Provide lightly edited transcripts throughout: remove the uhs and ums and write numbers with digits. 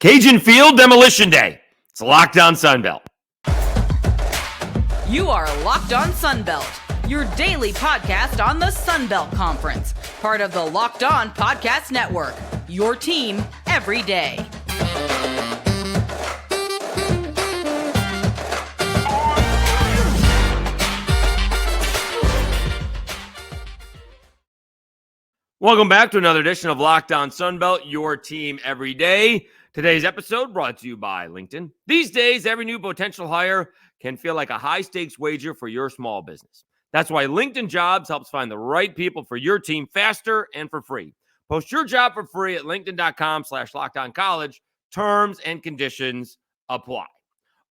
Cajun Field Demolition Day. It's Locked On Sunbelt. You are Locked On Sunbelt, your daily podcast on the Sunbelt Conference, part of the Locked On Podcast Network, your team every day. Welcome back to another edition of Locked On Sunbelt, your team every day. Today's episode brought to you by LinkedIn. These days, every new potential hire can feel like a high-stakes wager for your small business. That's why LinkedIn Jobs helps find the right people for your team faster and for free. Post your job for free at linkedin.com/lockedoncollege. Terms and conditions apply.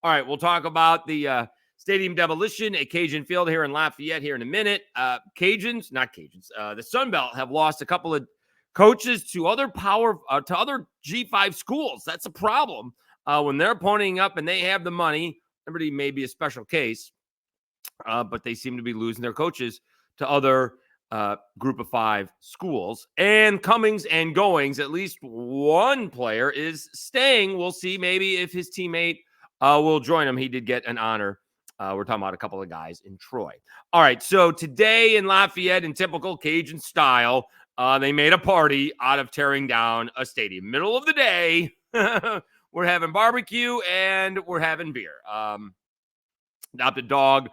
All right, we'll talk about the stadium demolition at Cajun Field here in Lafayette here in a minute. The Sunbelt have lost a couple of coaches to other other G5 schools. That's a problem when they're ponying up and they have the money. Liberty may be a special case, but they seem to be losing their coaches to other group of five schools. And comings and goings, at least one player is staying. We'll see maybe if his teammate will join him. He did get an honor. We're talking about a couple of guys in Troy. All right, so today in Lafayette, in typical Cajun style, they made a party out of tearing down a stadium. Middle of the day, we're having barbecue and we're having beer. Adopted Dog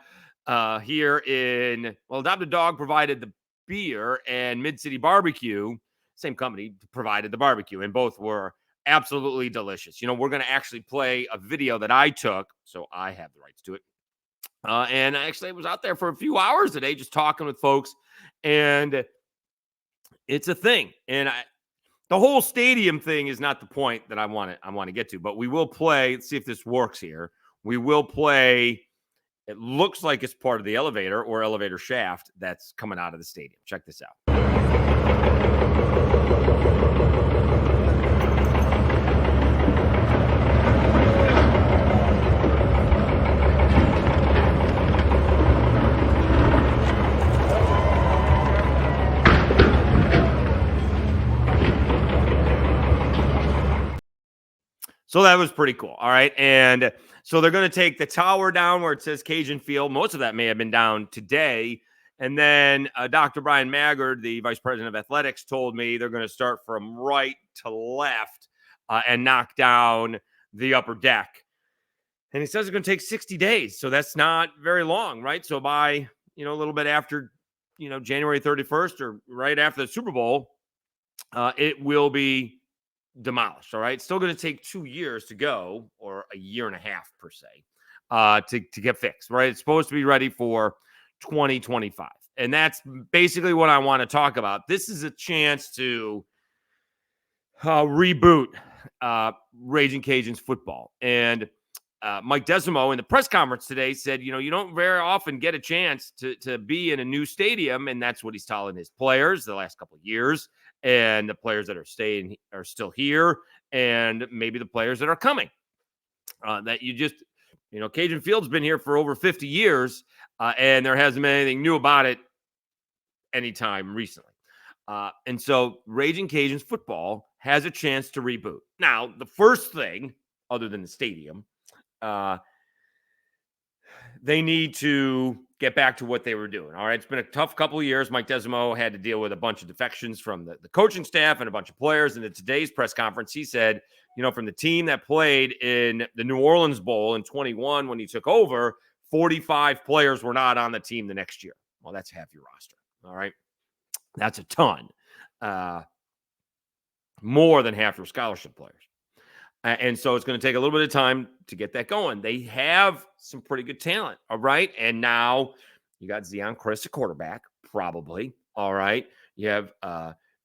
Adopted Dog provided the beer, and Mid-City Barbecue, same company, provided the barbecue, and both were absolutely delicious. You know, we're going to actually play a video that I took, so I have the rights to it. And actually, I was out there for a few hours today just talking with folks, and it's a thing. And the whole stadium thing is not the point that I want to get to, but we will play. Let's see if this works here. We will play. It looks like it's part of the elevator or elevator shaft that's coming out of the stadium. Check this out. So that was pretty cool. All right. And so they're going to take the tower down where it says Cajun Field. Most of that may have been down today. And then Dr. Brian Maggard, the vice president of athletics, told me they're going to start from right to left and knock down the upper deck. And he says it's going to take 60 days. So that's not very long, right? So by, a little bit after, January 31st or right after the Super Bowl, it will be demolished. All right. Still going to take 2 years to go, or a year and a half per se, to get fixed, right? It's supposed to be ready for 2025. And that's basically what I want to talk about. This is a chance to reboot Raging Cajuns football. And Mike Desimo in the press conference today said, you don't very often get a chance to be in a new stadium. And that's what he's telling his players the last couple of years, and the players that are staying are still here, and maybe the players that are coming. That you just, Cajun Field's been here for over 50 years, and there hasn't been anything new about it anytime recently. And so Raging Cajuns football has a chance to reboot. Now, the first thing, other than the stadium, they need to get back to what they were doing. All right. It's been a tough couple of years. Mike Desimo had to deal with a bunch of defections from the coaching staff and a bunch of players. And in today's press conference, he said, from the team that played in the New Orleans Bowl in 21, when he took over, 45 players were not on the team the next year. Well, that's half your roster. All right. That's a ton. More than half your scholarship players. And so it's going to take a little bit of time to get that going. They have some pretty good talent, all right? And now you got Zion Chris, a quarterback, probably, all right? You have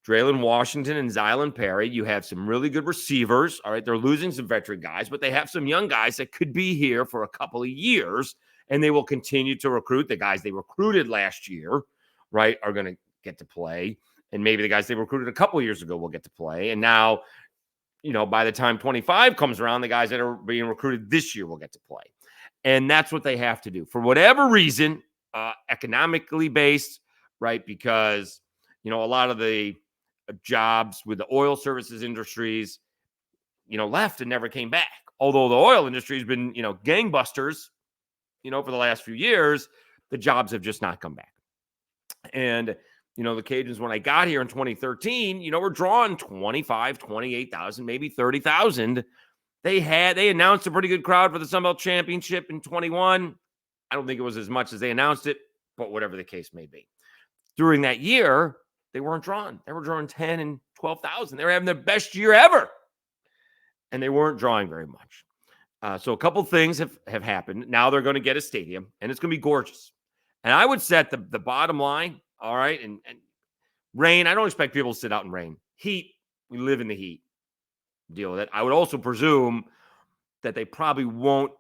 Draylon Washington and Zylan Perry. You have some really good receivers, all right? They're losing some veteran guys, but they have some young guys that could be here for a couple of years, and they will continue to recruit. The guys they recruited last year, right, are going to get to play, and maybe the guys they recruited a couple of years ago will get to play, and now – by the time 25 comes around, the guys that are being recruited this year will get to play. And that's what they have to do. For whatever reason, economically based, right? Because, a lot of the jobs with the oil services industries, left and never came back. Although the oil industry has been, gangbusters, for the last few years, the jobs have just not come back. And, the Cajuns, when I got here in 2013, we're drawing 25, 28,000, maybe 30,000. They announced a pretty good crowd for the Sun Belt Championship in 21. I don't think it was as much as they announced it, but whatever the case may be. During that year, they weren't drawing. They were drawing 10 and 12,000. They were having their best year ever. And they weren't drawing very much. So a couple things have happened. Now they're going to get a stadium, and it's going to be gorgeous. And I would set the bottom line, all right, and rain. I don't expect people to sit out in rain. Heat, we live in the heat. Deal with it. I would also presume that they probably won't.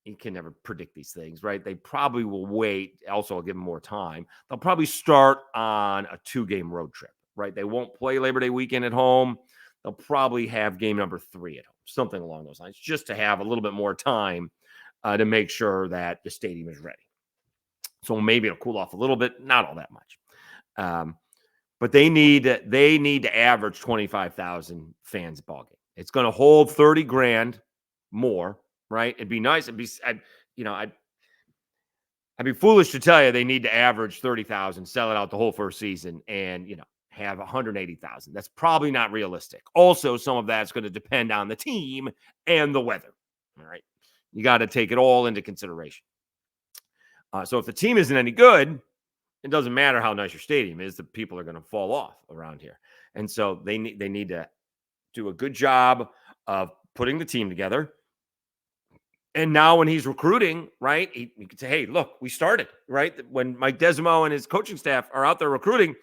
You can never predict these things, right? They probably will wait. Also, I'll give them more time. They'll probably start on a 2-game road trip, right? They won't play Labor Day weekend at home. They'll probably have game number 3 at home, something along those lines, just to have a little bit more time to make sure that the stadium is ready. So maybe it'll cool off a little bit, not all that much. But they need to average 25,000 fans ball game. It's going to hold 30 grand more, right? It'd be nice. I'd be foolish to tell you they need to average 30,000, sell it out the whole first season, and have 180,000. That's probably not realistic. Also, some of that's going to depend on the team and the weather. All right, you got to take it all into consideration. So if the team isn't any good, it doesn't matter how nice your stadium is. The people are going to fall off around here, and so they need to do a good job of putting the team together. And now when he's recruiting, right, he can say, hey, look, we started, right? When Mike Desimo and his coaching staff are out there recruiting,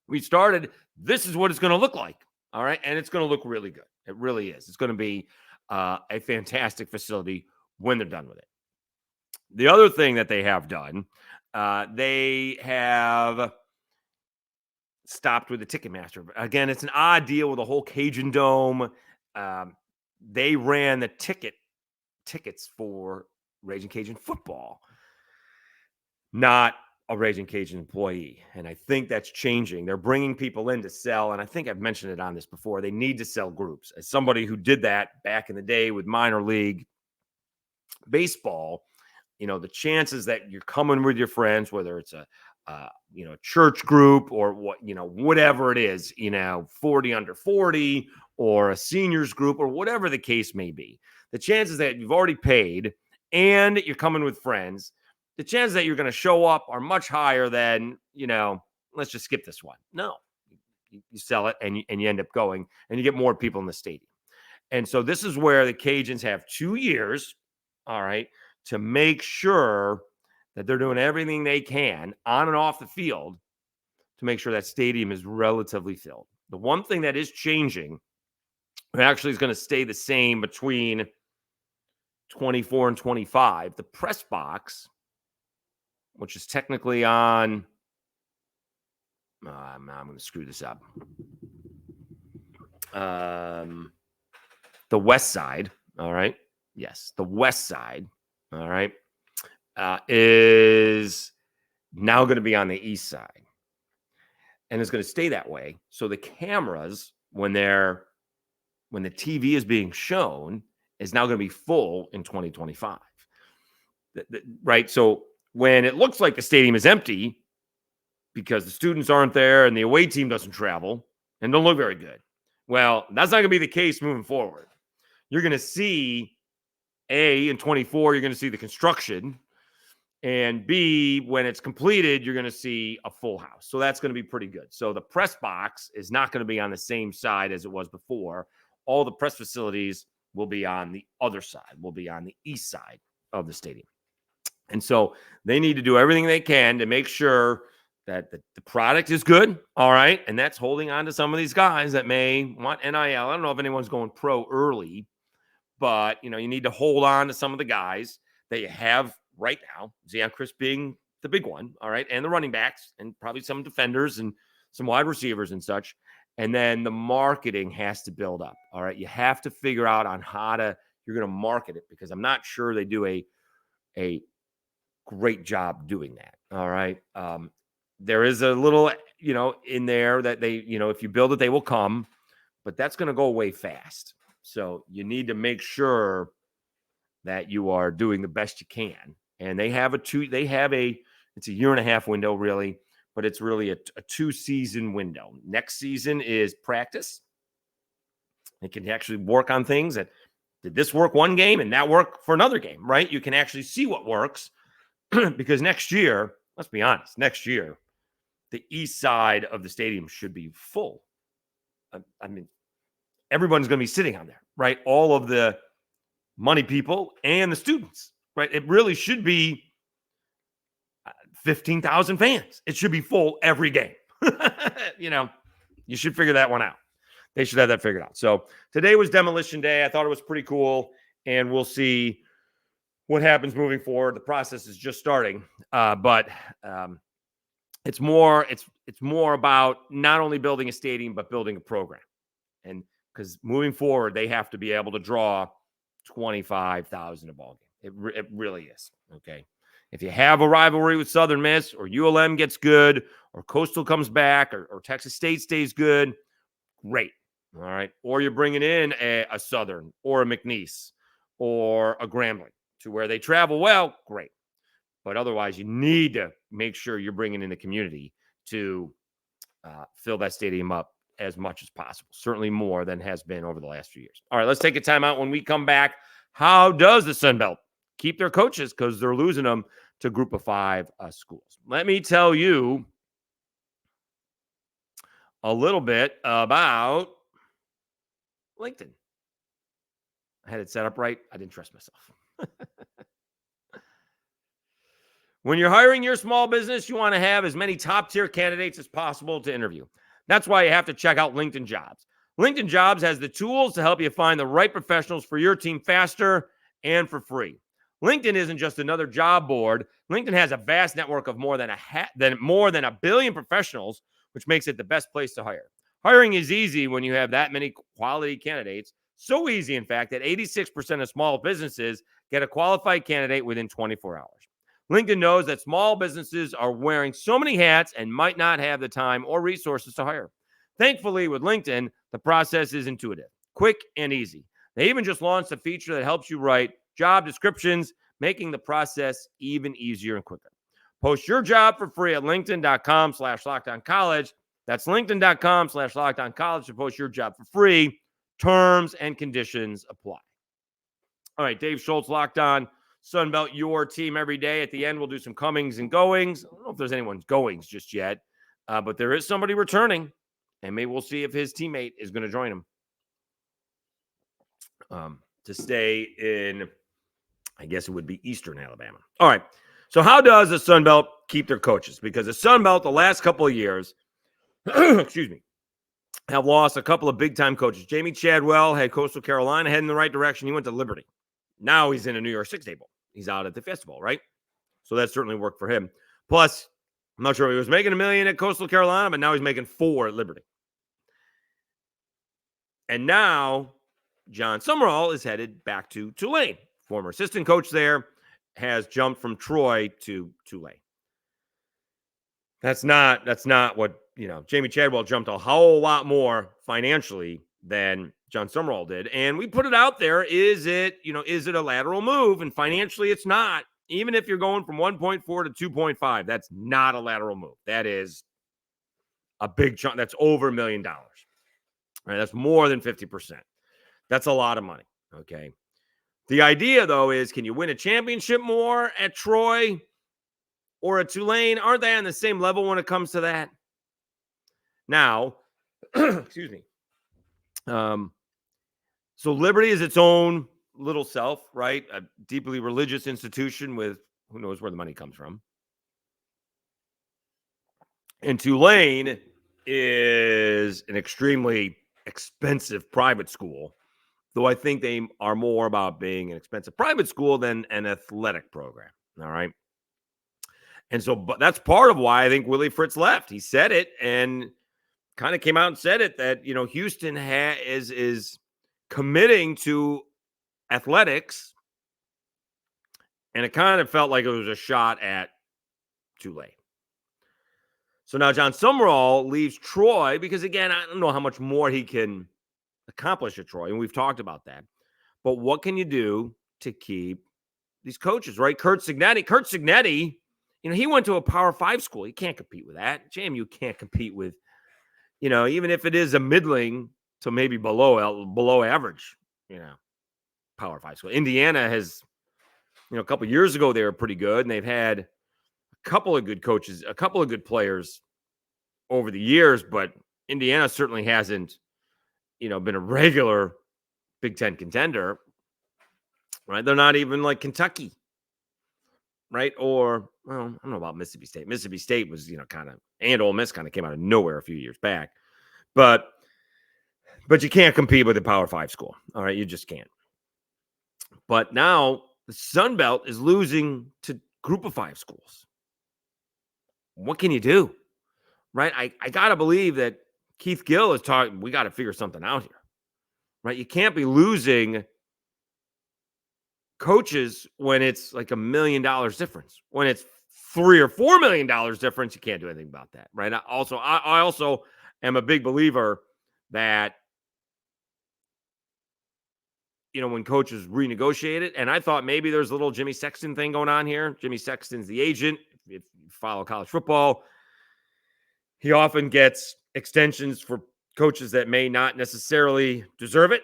we started. This is what it's going to look like, all right? And it's going to look really good. It really is. It's going to be a fantastic facility when they're done with it. The other thing that they have done, they have stopped with the Ticketmaster. Again, it's an odd deal with the whole Cajun Dome. They ran the tickets for Raging Cajun football, not a Raging Cajun employee. And I think that's changing. They're bringing people in to sell. And I think I've mentioned it on this before. They need to sell groups. As somebody who did that back in the day with minor league baseball, the chances that you're coming with your friends, whether it's a church group or whatever it is, 40 under 40 or a seniors group or whatever the case may be, the chances that you've already paid and you're coming with friends, the chances that you're going to show up are much higher than, let's just skip this one. No, you sell it and you end up going and you get more people in the stadium. And so this is where the Cajuns have 2 years, all right, to make sure that they're doing everything they can on and off the field to make sure that stadium is relatively filled. The one thing that is changing, actually is going to stay the same between 24 and 25, the press box, which is technically on, I'm going to screw this up. The west side, all right? Yes, the west side, all right, is now going to be on the east side. And it's going to stay that way. So the cameras, when the TV is being shown, is now going to be full in 2025. Right? So when it looks like the stadium is empty because the students aren't there and the away team doesn't travel and don't look very good, well, that's not going to be the case moving forward. You're going to see, A, in 24, you're going to see the construction, and B, when it's completed, you're going to see a full house. So that's going to be pretty good. So the press box is not going to be on the same side as it was before. All the press facilities will be on the other side, will be on the east side of the stadium. And so they need to do everything they can to make sure that the product is good, all right? And that's holding on to some of these guys that may want NIL. I don't know if anyone's going pro early, but, you need to hold on to some of the guys that you have right now, Zion Chris being the big one, all right, and the running backs and probably some defenders and some wide receivers and such. And then the marketing has to build up, all right? You have to figure out on how you're going to market it, because I'm not sure they do a great job doing that, all right? There is a little, in there that they, if you build it, they will come, but that's going to go away fast. So you need to make sure that you are doing the best you can. And it's a 1.5 year window really, but it's really a 2-season window. Next season is practice. They can actually work on things that did this work one game and that work for another game, right? You can actually see what works because next year, let's be honest, next year, the east side of the stadium should be full. I mean, everyone's going to be sitting on there, right? All of the money people and the students, right? It really should be 15,000 fans. It should be full every game. You should figure that one out. They should have that figured out. So today was Demolition Day. I thought it was pretty cool, and we'll see what happens moving forward. The process is just starting, but it's more about not only building a stadium but building a program, and because moving forward they have to be able to draw 25,000 a ball game. It really is okay. If you have a rivalry with Southern Miss, or ULM gets good, or Coastal comes back, or Texas State stays good, great. All right. Or you're bringing in a Southern or a McNeese or a Grambling to where they travel well, great. But otherwise, you need to make sure you're bringing in the community to fill that stadium up as much as possible. Certainly more than has been over the last few years. All right, let's take a timeout. When we come back, how does the Sun Belt keep their coaches? Because they're losing them to Group of 5 schools. Let me tell you a little bit about LinkedIn. I had it set up right. I didn't trust myself. When you're hiring your small business, you want to have as many top-tier candidates as possible to interview. That's why you have to check out LinkedIn Jobs. LinkedIn Jobs has the tools to help you find the right professionals for your team faster and for free. LinkedIn isn't just another job board. LinkedIn has a vast network of more than a billion professionals, which makes it the best place to hire. Hiring is easy when you have that many quality candidates. So easy, in fact, that 86% of small businesses get a qualified candidate within 24 hours. LinkedIn knows that small businesses are wearing so many hats and might not have the time or resources to hire. Thankfully, with LinkedIn, the process is intuitive, quick, and easy. They even just launched a feature that helps you write job descriptions, making the process even easier and quicker. Post your job for free at linkedin.com/lockedoncollege. That's linkedin.com/lockedoncollege to post your job for free. Terms and conditions apply. All right, Dave Schultz, Locked On Sunbelt, your team every day. At the end, we'll do some comings and goings. I don't know if there's anyone's goings just yet, but there is somebody returning, and maybe we'll see if his teammate is going to join him to stay in, I guess it would be Eastern Alabama. All right, so how does the Sunbelt keep their coaches? Because the Sunbelt, the last couple of years, excuse me, have lost a couple of big-time coaches. Jamie Chadwell had Coastal Carolina heading in the right direction. He went to Liberty. Now he's in a New York Six Day Bowl. He's out at the festival, right? So that certainly worked for him. Plus, I'm not sure if he was making $1 million at Coastal Carolina, but now he's making $4 million at Liberty. And now John Summerall is headed back to Tulane. Former assistant coach there has jumped from Troy to Tulane. That's not what, Jamie Chadwell jumped a whole lot more financially than John Summerall did. And we put it out there. Is it a lateral move? And financially, it's not. Even if you're going from 1.4 to 2.5, that's not a lateral move. That is a big chunk. That's over $1 million. Right? That's more than 50%. That's a lot of money. Okay. The idea, though, is can you win a championship more at Troy or at Tulane? Aren't they on the same level when it comes to that? Now, excuse me. So Liberty is its own little self, right? A deeply religious institution with who knows where the money comes from. And Tulane is an extremely expensive private school, though I think they are more about being an expensive private school than an athletic program. All right. And so but that's part of why I think Willie Fritz left. He said it and kind of came out and said it that, Houston is committing to athletics. And it kind of felt like it was a shot at Tulane. So now John Summerall leaves Troy because, again, I don't know how much more he can accomplish at Troy, and we've talked about that. But what can you do to keep these coaches, right? Curt Cignetti, he went to a Power 5 school. You can't compete with that. JMU can't compete with, even if it is a middling to maybe below average, Power 5 school. Indiana has, a couple of years ago, they were pretty good, and they've had a couple of good coaches, a couple of good players over the years, but Indiana certainly hasn't, been a regular Big Ten contender, right? They're not even like Kentucky, right? Or, well, I don't know about Mississippi State. Mississippi State was, and Ole Miss kind of came out of nowhere a few years back. But you can't compete with a Power 5 school, all right? You just can't. But now the Sun Belt is losing to Group of 5 schools. What can you do, right? I got to believe that Keith Gill is talking, we got to figure something out here, right? You can't be losing coaches when it's like $1 million difference. When it's $3 or $4 million difference, you can't do anything about that, right? I also am a big believer that, when coaches renegotiate it, and I thought maybe there's a little Jimmy Sexton thing going on here. Jimmy Sexton's the agent. If you follow college football, he often gets extensions for coaches that may not necessarily deserve it.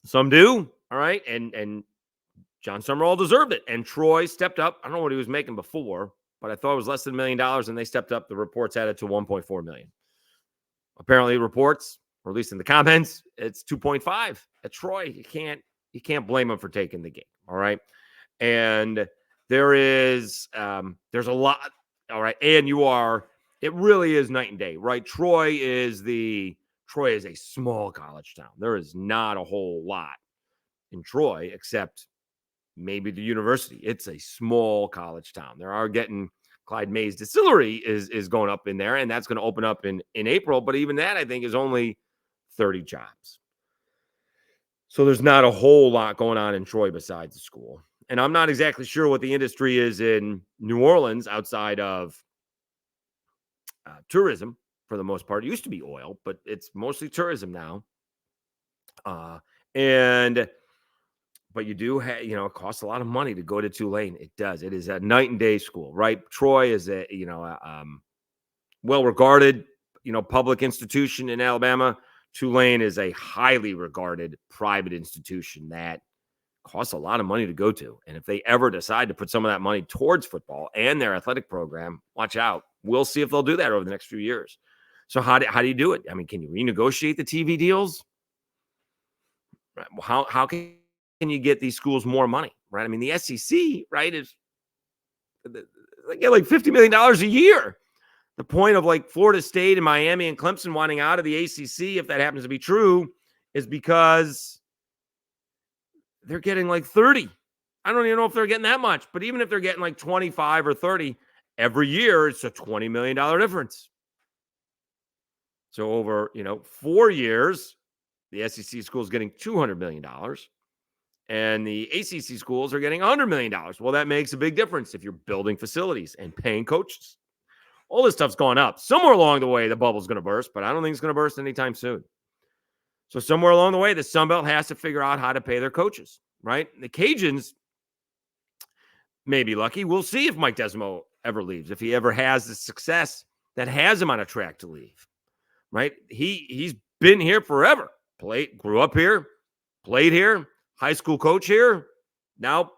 Some do, all right? And John Summerall deserved it. And Troy stepped up. I don't know what he was making before, but I thought it was less than $1 million, and they stepped up. The reports had it to $1.4 million. Apparently, reports, or at least in the comments, it's 2.5 at Troy. You can't blame him for taking the game. All right. And there's a lot. All right. And it really is night and day, right? Troy is a small college town. There is not a whole lot in Troy, except maybe the university. It's a small college town. They are getting Clyde Mays Distillery is going up in there, and that's going to open up in April. But even that, I think, is only 30 jobs. So there's not a whole lot going on in Troy besides the school. And I'm not exactly sure what the industry is in New Orleans outside of tourism for the most part. It used to be oil, but it's mostly tourism now. But you do have, it costs a lot of money to go to Tulane. It does. It is a night and day school, right? Troy is a well-regarded, public institution in Alabama. Tulane is a highly regarded private institution that costs a lot of money to go to. And if they ever decide to put some of that money towards football and their athletic program, watch out. We'll see if they'll do that over the next few years. So how do you do it? I mean, can you renegotiate the TV deals? Right. Well, how can you get these schools more money, right? I mean, the SEC, right, they get like $50 million a year. The point of like Florida State and Miami and Clemson wanting out of the ACC, if that happens to be true, is because they're getting like 30. I don't even know if they're getting that much, but even if they're getting like 25 or 30 every year, it's a $20 million difference. So over, 4 years, the SEC school is getting $200 million. And the ACC schools are getting $100 million. Well, that makes a big difference if you're building facilities and paying coaches. All this stuff's gone up. Somewhere along the way, the bubble's going to burst, but I don't think it's going to burst anytime soon. So somewhere along the way, the Sun Belt has to figure out how to pay their coaches, right? The Cajuns may be lucky. We'll see if Mike Desimo ever leaves, if he ever has the success that has him on a track to leave, right? He's been here forever. Grew up here, played here, high school coach here, now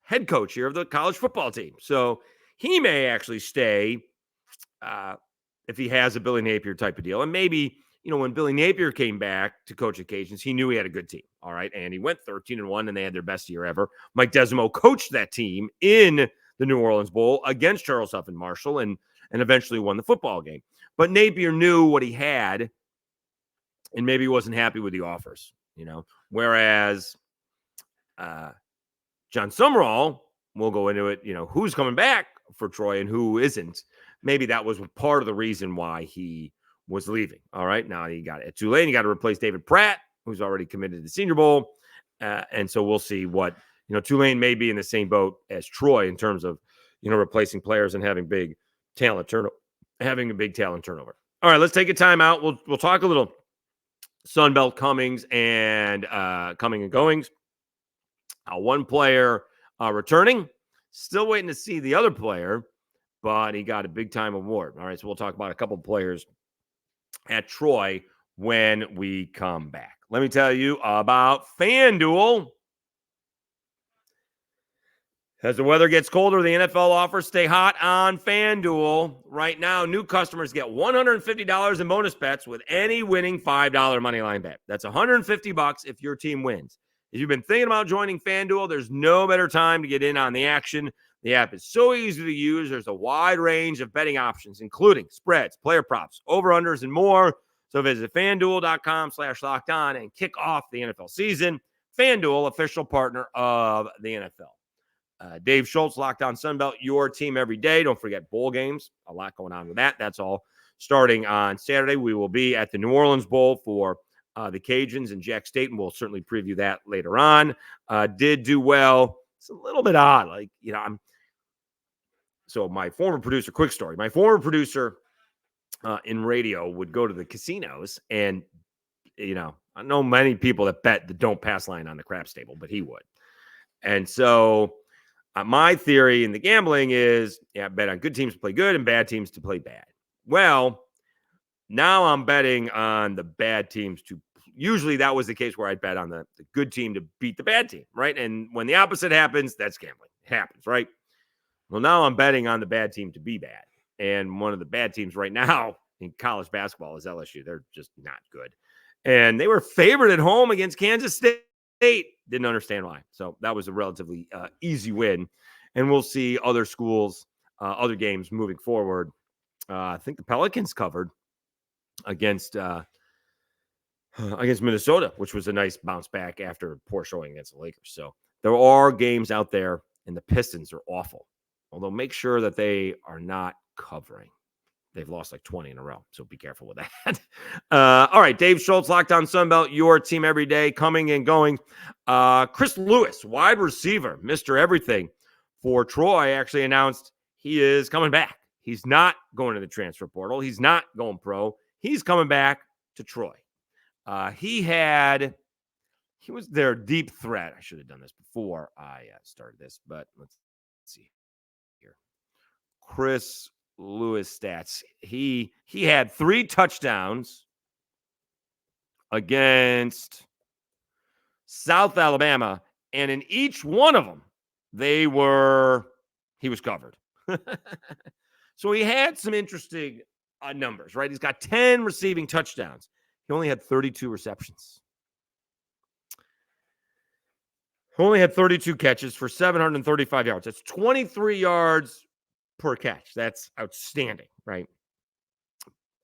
head coach here of the college football team. So he may actually stay if he has a Billy Napier type of deal. And maybe, when Billy Napier came back to coach the Cajuns, he knew he had a good team. All right. And he went 13-1 and they had their best year ever. Mike Desimo coached that team in the New Orleans Bowl against Charles Huff and Marshall and eventually won the football game. But Napier knew what he had and maybe wasn't happy with the offers, whereas John Summerall, we'll go into it, who's coming back for Troy and who isn't. Maybe that was part of the reason why he was leaving. All right. Now you got at Tulane, you got to replace David Pratt, who's already committed to the Senior Bowl. And so we'll see what, Tulane may be in the same boat as Troy in terms of, replacing players and having a big talent turnover. All right. Let's take a time out. We'll talk a little Sunbelt Cummings and coming and goings. One player returning. Still waiting to see the other player, but he got a big-time award. All right, so we'll talk about a couple of players at Troy when we come back. Let me tell you about FanDuel. As the weather gets colder, the NFL offers stay hot on FanDuel. Right now, new customers get $150 in bonus bets with any winning $5 moneyline bet. That's $150 if your team wins. If you've been thinking about joining FanDuel, there's no better time to get in on the action. The app is so easy to use. There's a wide range of betting options, including spreads, player props, over-unders, and more. So visit FanDuel.com/lockedon and kick off the NFL season. FanDuel, official partner of the NFL. Dave Schultz, Locked On Sunbelt, your team every day. Don't forget bowl games. A lot going on with that. That's all starting on Saturday. We will be at the New Orleans Bowl for the Cajuns and Jack State, and we'll certainly preview that later on. Did do well. It's a little bit odd. So my former producer, quick story. My former producer in radio would go to the casinos, and, I know many people that bet the don't pass line on the craps table, but he would. And so my theory in the gambling is, bet on good teams to play good and bad teams to play bad. Well, now I'm betting on the bad teams to. Usually that was the case where I'd bet on the good team to beat the bad team, right? And when the opposite happens, that's gambling. It happens, right? Well, now I'm betting on the bad team to be bad. And one of the bad teams right now in college basketball is LSU. They're just not good. And they were favored at home against Kansas State. Didn't understand why. So that was a relatively easy win. And we'll see other schools, other games moving forward. I think the Pelicans covered against Minnesota, which was a nice bounce back after a poor showing against the Lakers. So there are games out there, and the Pistons are awful. Although make sure that they are not covering. They've lost like 20 in a row, so be careful with that. All right, Dave Schultz, Locked On Sunbelt, your team every day, coming and going. Chris Lewis, wide receiver, Mr. Everything for Troy, actually announced he is coming back. He's not going to the transfer portal. He's not going pro. He's coming back to Troy. He was their deep threat. I should have done this before I started this, but let's see here. Chris Lewis stats. He had 3 touchdowns against South Alabama, and in each one of them, he was covered. So he had some interesting numbers, right? He's got 10 receiving touchdowns. He only had 32 receptions. He only had 32 catches for 735 yards. That's 23 yards per catch. That's outstanding, right?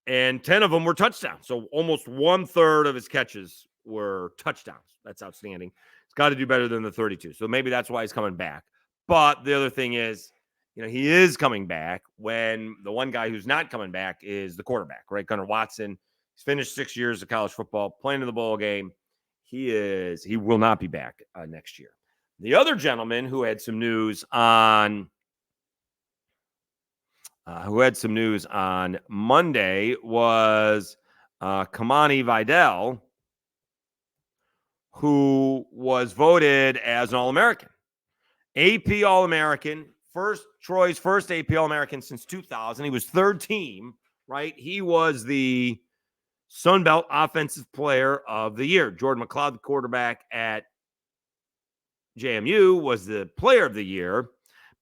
And 10 of them were touchdowns. So almost 1/3 of his catches were touchdowns. That's outstanding. He's got to do better than the 32. So maybe that's why he's coming back. But the other thing is, he is coming back when the one guy who's not coming back is the quarterback, right? Gunnar Watson. He's finished 6 years of college football, playing in the bowl game. He will not be back next year. The other gentleman who had some news on Monday was Kamani Vidal, who was voted as an All-American. AP All-American, Troy's first AP All-American since 2000. He was third team, right? He was the Sun Belt Offensive Player of the Year. Jordan McLeod, the quarterback at JMU, was the Player of the Year.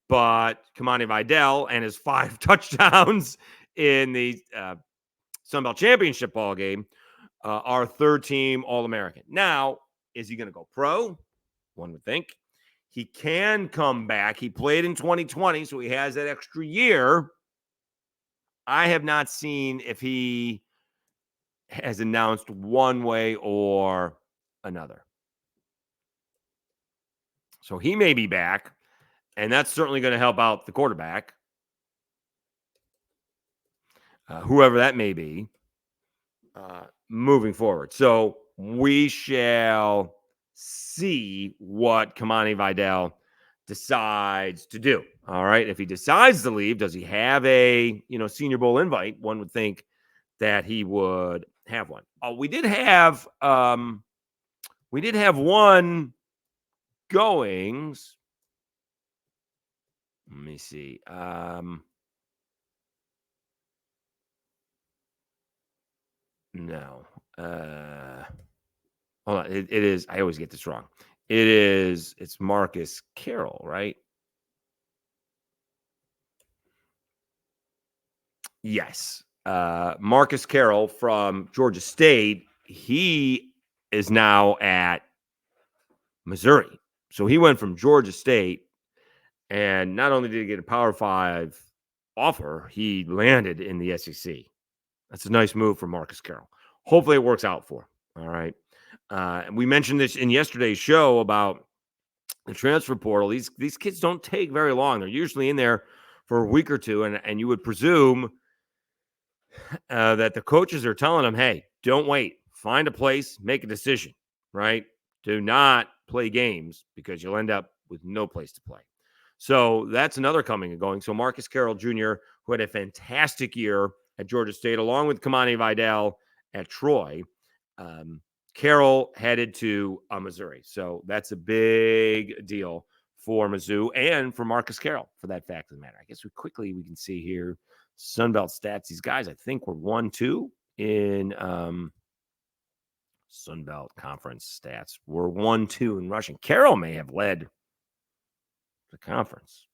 But Kamani Vidal and his 5 touchdowns in the Sun Belt Championship ball game are third-team All-American. Now, is he going to go pro? One would think. He can come back. He played in 2020, so he has that extra year. I have not seen if he has announced one way or another. So he may be back, and that's certainly going to help out the quarterback, whoever that may be, moving forward. So we shall see what Kamani Vidal decides to do. All right. If he decides to leave, does he have a Senior Bowl invite? One would think that he would have one. We did have one goings. Let me see. No. Hold on. It is. I always get this wrong. It's Marcus Carroll, right? Yes. Marcus Carroll from Georgia State. He is now at Missouri. So he went from Georgia State, and not only did he get a Power 5 offer, he landed in the SEC. That's a nice move for Marcus Carroll. Hopefully it works out for him. All right. And we mentioned this in yesterday's show about the transfer portal. These kids don't take very long. They're usually in there for a week or two, and you would presume that the coaches are telling them, hey, don't wait. Find a place, make a decision, right? Do not play games because you'll end up with no place to play. So that's another coming and going. So Marcus Carroll Jr., who had a fantastic year at Georgia State, along with Kamani Vidal at Troy, Carroll headed to Missouri. So that's a big deal for Mizzou and for Marcus Carroll, for that fact of the matter. I guess we can see here Sunbelt stats. These guys, I think, were 1-2 in Sunbelt Conference stats. Were 1-2 in rushing. Carroll may have led the conference,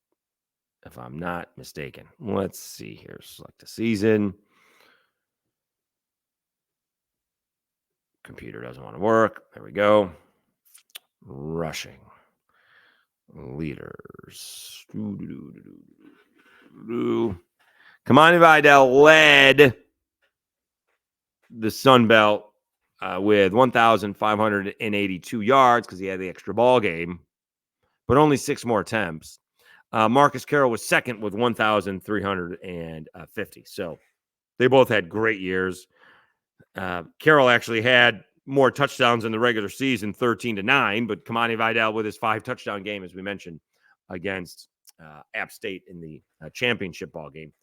if I'm not mistaken. Let's see here. Select a season. Computer doesn't want to work. There we go. Rushing leaders. Kamani Vidal led the Sun Belt with 1,582 yards because he had the extra ball game, but only 6 more attempts. Marcus Carroll was second with 1,350. So they both had great years. Carroll actually had more touchdowns in the regular season, 13-9, but Kamani Vidal with his 5 touchdown game, as we mentioned, against App State in the championship ball game,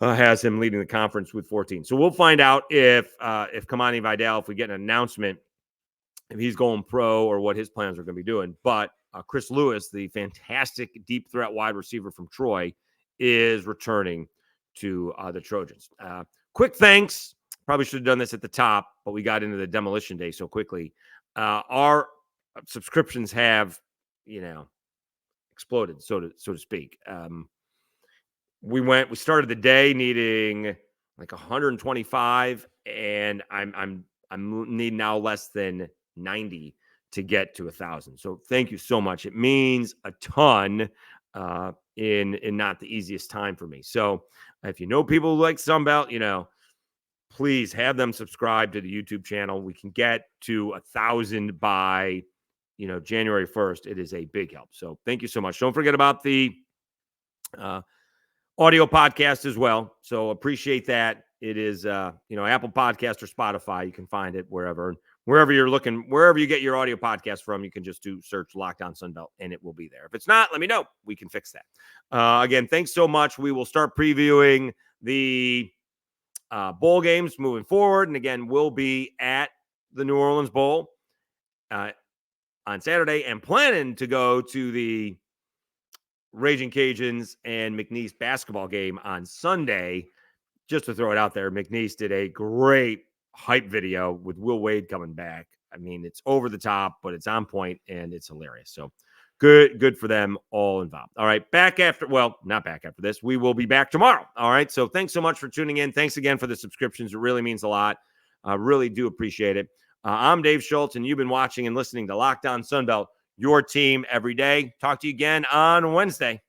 has him leading the conference with 14. So we'll find out if Kamani Vidal, if we get an announcement, if he's going pro or what his plans are going to be doing. But Chris Lewis, the fantastic deep threat wide receiver from Troy, is returning to the Trojans. Quick thanks. Probably should have done this at the top, but we got into the Demolition Day so quickly. Our subscriptions have, exploded, so to speak. We started the day needing like 125, and I'm needing now less than 90 to get to 1,000. So thank you so much. It means a ton in not the easiest time for me. So if you know people who like Sunbelt, please have them subscribe to the YouTube channel. We can get to 1,000 by, January 1st. It is a big help. So thank you so much. Don't forget about the audio podcast as well. So appreciate that. It is, Apple Podcast or Spotify. You can find it wherever you're looking, wherever you get your audio podcast from. You can just search Lockdown Sunbelt and it will be there. If it's not, let me know. We can fix that. Again, thanks so much. We will start previewing the bowl games moving forward. And again, we'll be at the New Orleans Bowl on Saturday and planning to go to the Raging Cajuns and McNeese basketball game on Sunday. Just to throw it out there, McNeese did a great hype video with Will Wade coming back. I mean, it's over the top, but it's on point and it's hilarious. So good for them all involved. All right, not back after this. We will be back tomorrow. All right, so thanks so much for tuning in. Thanks again for the subscriptions. It really means a lot. I really do appreciate it. I'm Dave Schultz, and you've been watching and listening to Lockdown Sunbelt, your team every day. Talk to you again on Wednesday.